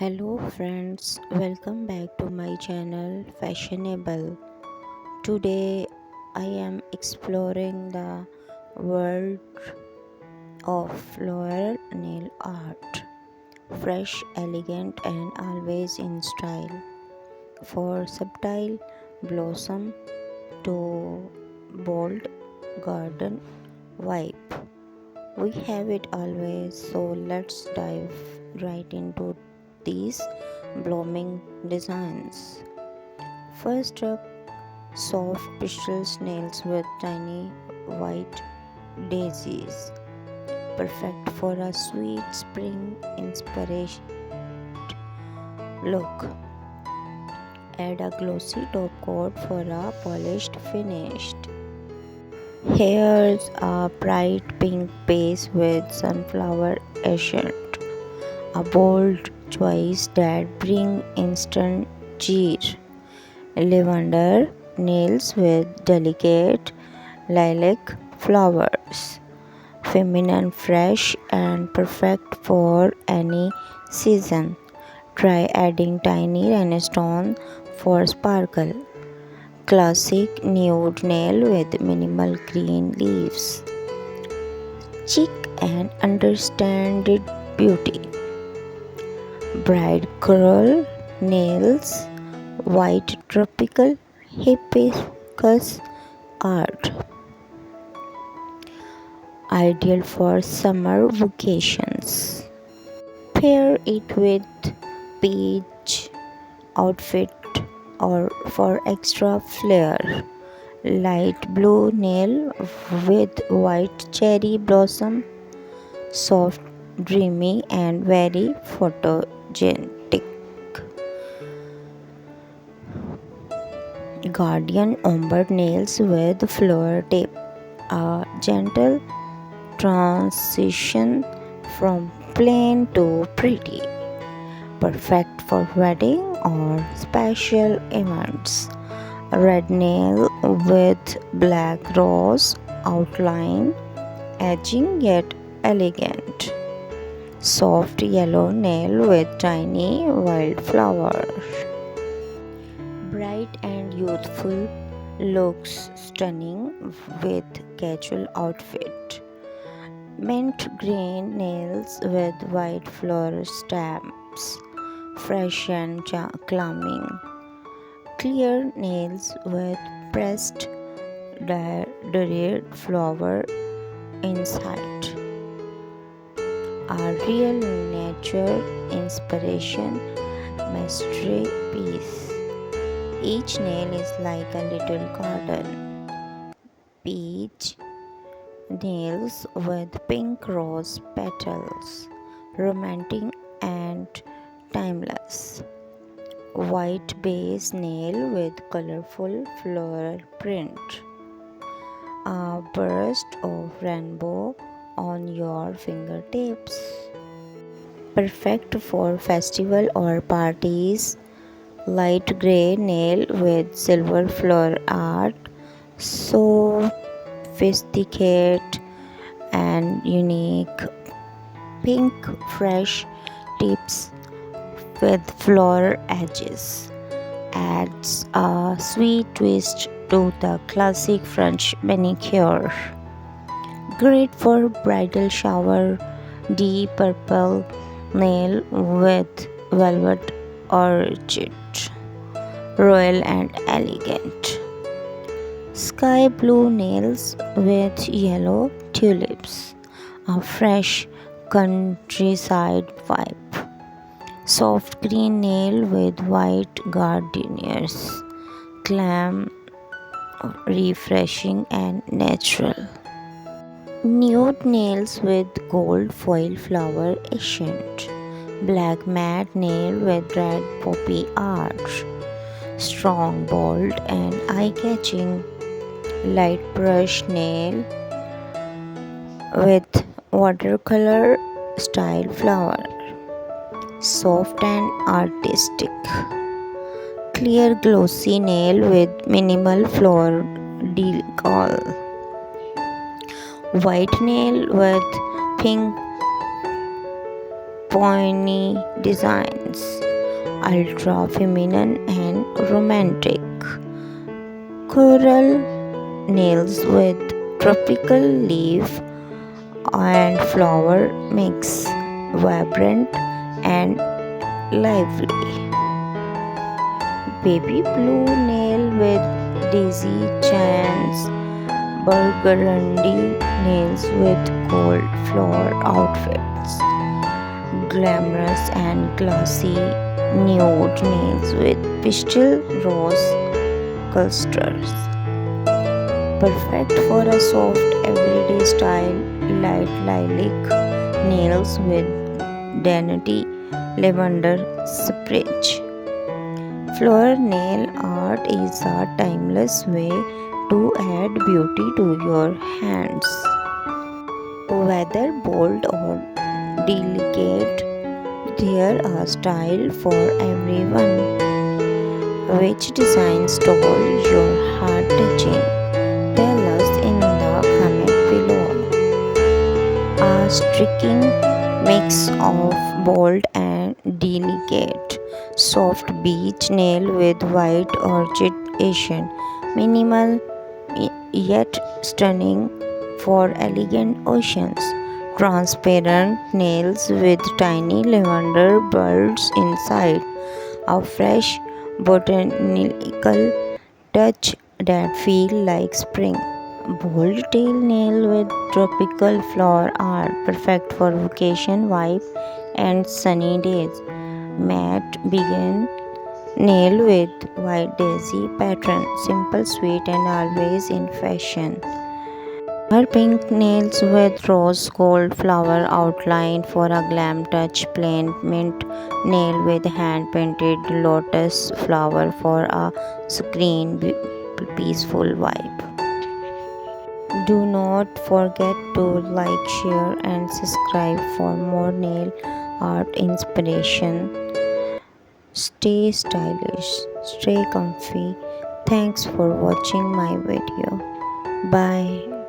Hello friends, welcome back to my channel Fashionable. Today I am exploring the world of floral nail art. Fresh, elegant and always in style. For subtle blossom to bold garden vibe. We have it always, so let's dive right into these blooming designs. First up, soft pastel snails with tiny white daisies, perfect for a sweet spring inspiration look. Add a glossy top coat for a polished finish. Here's a bright pink base with sunflower accent, a bold choice that brings instant cheer. Lavender nails with delicate lilac flowers, feminine, fresh, and perfect for any season. Try adding tiny rhinestone for sparkle. Classic nude nail with minimal green leaves. Chic and understated beauty. Bright coral nails, white tropical hibiscus art, ideal for summer vacations. Pair it with beach outfit or for extra flair. Light blue nail with white cherry blossom, soft, dreamy, and very photogenic. Guardian ombre nails with flower tip, a gentle transition from plain to pretty, perfect for wedding or special events. Red nail with black rose outline, edging yet elegant. Soft yellow nail with tiny wildflowers. Bright and youthful, looks stunning with casual outfit. Mint green nails with white floral stamps, fresh and calming. Clear nails with pressed red flower inside. A real nature inspiration masterpiece. Each nail is like a little garden. Peach nails with pink rose petals, romantic and timeless. White base nail with colorful floral print. A burst of rainbow on your fingertips. Perfect for festival or parties. Light gray nail with silver flower art, so sophisticated and unique. Pink fresh tips with flower edges adds a sweet twist to the classic French manicure. Great for bridal shower. Deep purple nail with velvet orchid, royal and elegant. Sky blue nails with yellow tulips, a fresh countryside vibe. Soft green nail with white gardenias, calm, refreshing and natural. Nude nails with gold foil flower accent. Black matte nail with red poppy art. Strong, bold and eye-catching. Light brush nail with watercolor style flower. Soft and artistic. Clear glossy nail with minimal flower decal. White nail with pink pony designs, ultra feminine and romantic. Coral nails with tropical leaf and flower mix, vibrant and lively. Baby blue nail with daisy chains, burgundy nails with gold flower outfits, glamorous and glossy nude nails with pastel rose clusters. Perfect for a soft everyday style, light lilac nails with dainty lavender spritz. Flower nail art is a timeless way to add beauty to your hands. Whether bold or delicate, there are style for everyone. Which design stole your heart touching? Tell us in the comment below. A striking mix of bold and delicate, soft beach nail with white orchid Asian, minimal yet stunning for elegant oceans, transparent nails with tiny lavender buds inside, a fresh botanical touch that feel like spring. Bold tail nail with tropical flower are perfect for vacation vibe and sunny days. Matte begin nail with white daisy pattern, simple, sweet, and always in fashion. Her pink nails with rose gold flower outline for a glam touch. Plain mint nail with hand painted lotus flower for a screen peaceful vibe. Do not forget to like, share, and subscribe for more nail art inspiration. Stay stylish, stay comfy. Thanks for watching my video. Bye.